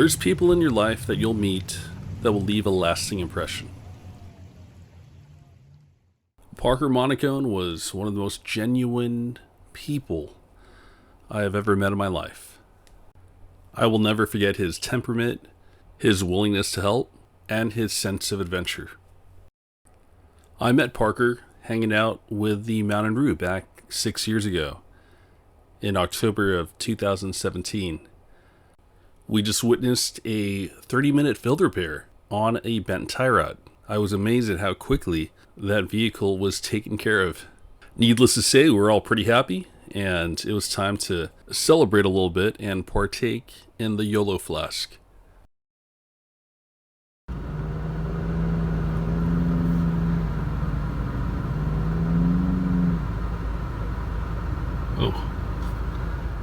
There's people in your life that you'll meet that will leave a lasting impression. Parker Monticone was one of the most genuine people I have ever met in my life. I will never forget his temperament, his willingness to help, and his sense of adventure. I met Parker hanging out with the Mountain Roo back 6 years ago, in October of 2017. We just witnessed a 30-minute field repair on a bent tie rod. I was amazed at how quickly that vehicle was taken care of. Needless to say, we were all pretty happy, and it was time to celebrate a little bit and partake in the YOLO flask.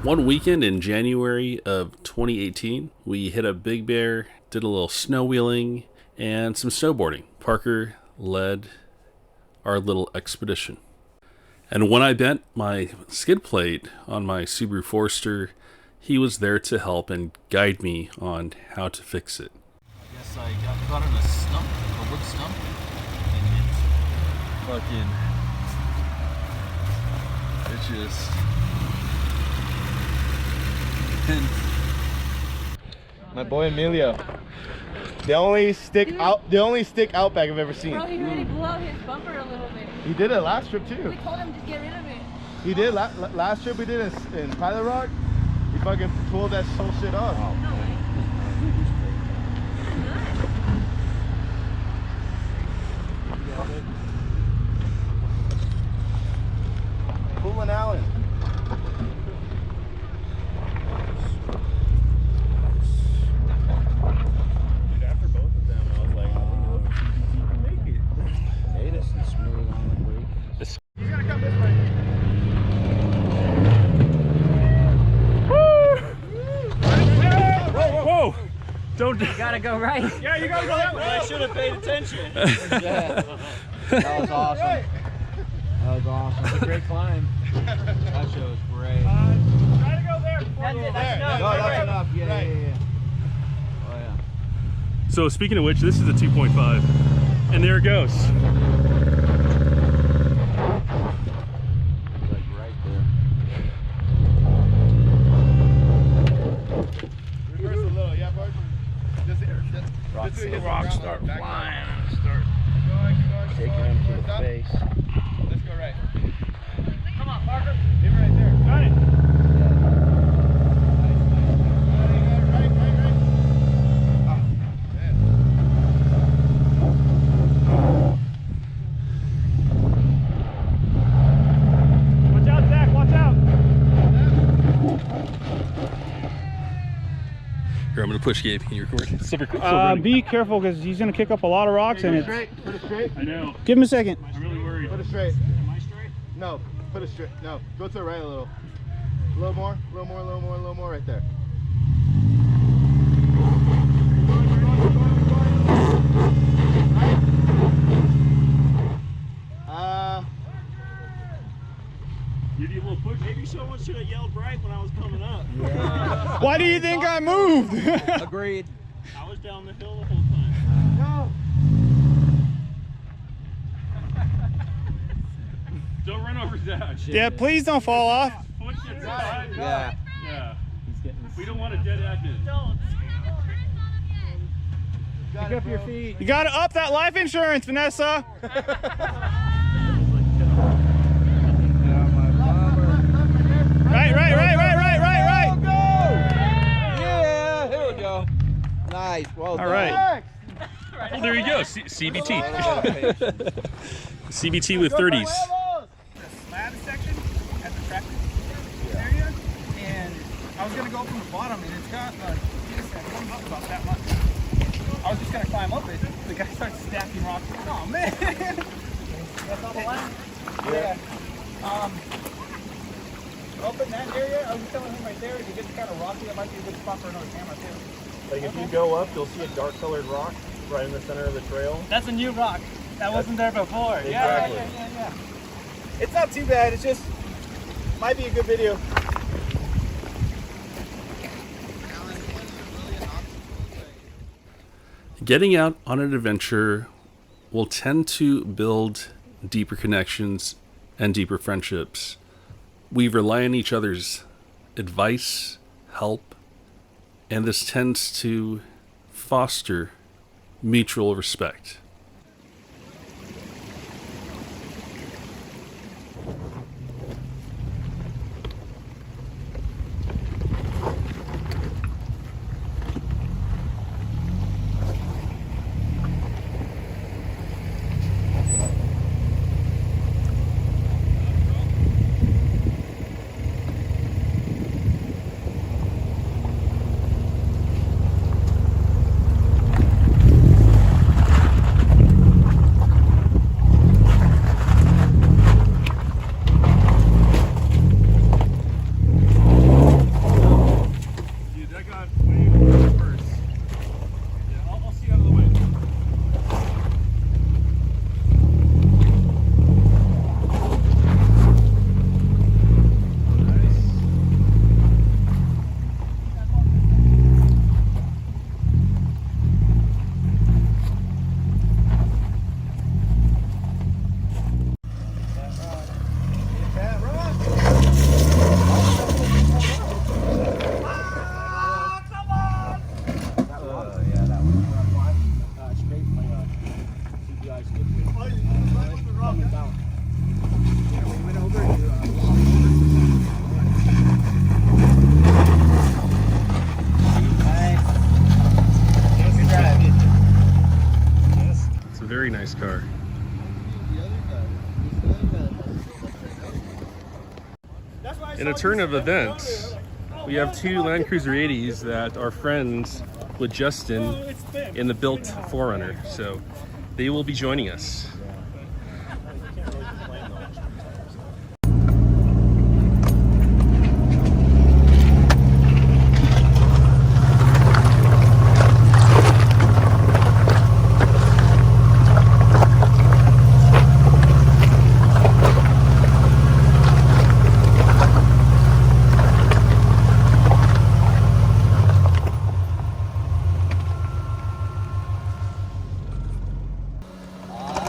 One weekend in January of 2018, we hit up Big Bear, did a little snow wheeling, and some snowboarding. Parker led our little expedition. And when I bent my skid plate on my Subaru Forester, he was there to help and guide me on how to fix it. I guess I got caught on a stump, a wood stump, and it's just... My boy Emilio. The only stick Outback I've ever seen. Bro, he really blew out his bumper a little bit. He did it last trip too. We told him to get rid of it. He did last trip we did in Pilot Rock. He fucking pulled that whole shit off. No way. Pulling Allen. Don't you gotta go right. Yeah, you gotta go that way. I should have paid attention. Yeah. That was awesome. That was awesome. It's a great climb. That show was great. Try to go there. That's it. That's enough. No, that's enough. Yeah, yeah. Oh yeah. So speaking of which, this is a 2.5, and there it goes. Like right there. Reverse a little, yeah, Bart? Rocks start flying and start taking him to the face. Let's go right. Come on, Parker. Leave it right there. Got it. Watch out, Zach. Watch out. Here, I'm going to push Gabe. Can you record? Be careful because he's going to kick up a lot of rocks and it's... Put it straight. I know. Give him a second. I'm really worried. Put it straight. Am I straight? No, put it straight. No, go to the right a little. A little more, a little more, a little more, a little more right there. You need a little push. Maybe someone should have yelled right when I was coming up. Yeah. Why do you think I moved? Agreed. I was down the hill the whole time. No. Don't run over that. Yeah, please don't fall off. Push it right. Yeah. Yeah. We don't want a dead admin. Don't. Pick up your feet. You gotta up that life insurance, Vanessa. Right. Yeah, here we go. Nice. Well done. All right. Oh, there you go. CBT. CBT with 30s. The slab section at the tractor area, and I was gonna go from the bottom, and it's got it comes up about that much. I was just gonna climb up it. The guy starts stacking rocks. Oh man! That's on the line. Yeah. Up in that area, I was telling him right there, it gets kind of rocky. That might be a good spot for another camera too. Like if you go up, you'll see a dark colored rock right in the center of the trail. That's a new rock. That wasn't there before. Exactly. Yeah. It's not too bad. It's just might be a good video. Getting out on an adventure will tend to build deeper connections and deeper friendships. We rely on each other's advice, help, and this tends to foster mutual respect. Dude, that got way worse. Yeah, I'll see you out of the way. It's a very nice car. In a turn of events, we have two Land Cruiser 80s that are friends with Justin in the built 4Runner, so they will be joining us.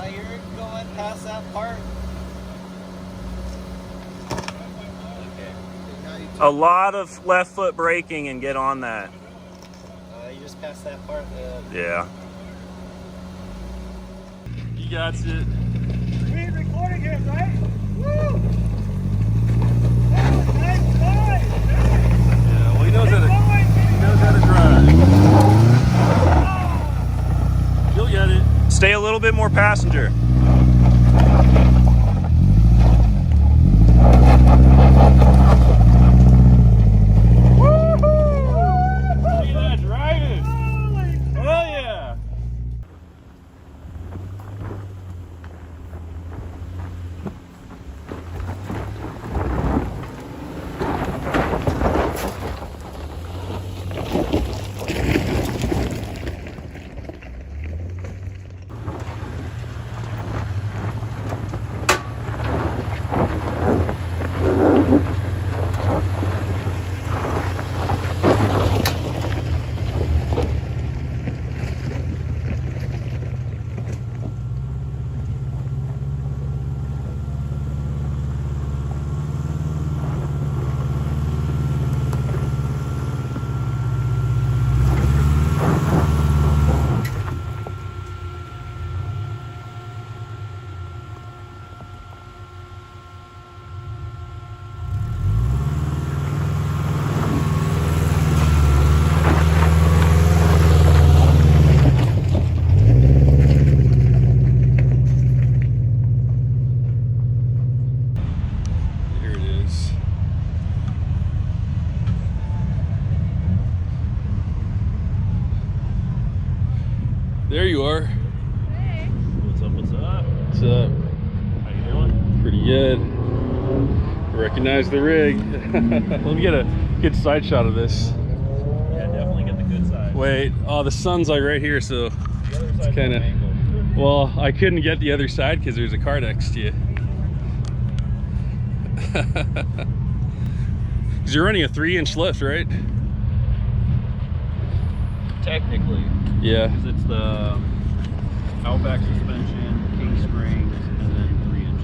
You're going past that part. A lot of left foot braking and get on that. You just passed that part. Yeah. You got it. We ain't recording him, right? Woo! That was nice slide. Yeah, well, he knows how to drive. You'll get it. Stay a little bit more passenger. Look at that driving. Hell yeah. There you are. Hey. What's up? What's up? What's up? How you doing? Pretty good. Recognize the rig. Let me get a good side shot of this. Yeah, definitely get the good side. Wait, oh, the sun's like right here, so The other it's side's kind of. angled. Well, I couldn't get the other side because there's a car next to you. Because you're running a 3-inch lift, right? Technically. Yeah. 'Cause it's the Outback suspension, King Springs, and then 3-inch.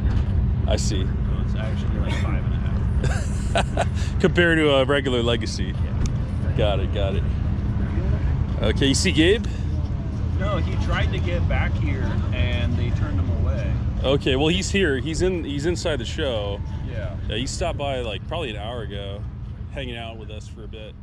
I see. So it's actually like 5.5. Compared to a regular Legacy. Yeah. Got it, got it. Okay, you see Gabe? No, he tried to get back here and they turned him away. Okay, well he's here. He's inside the show. Yeah. Yeah, he stopped by like probably an hour ago, hanging out with us for a bit.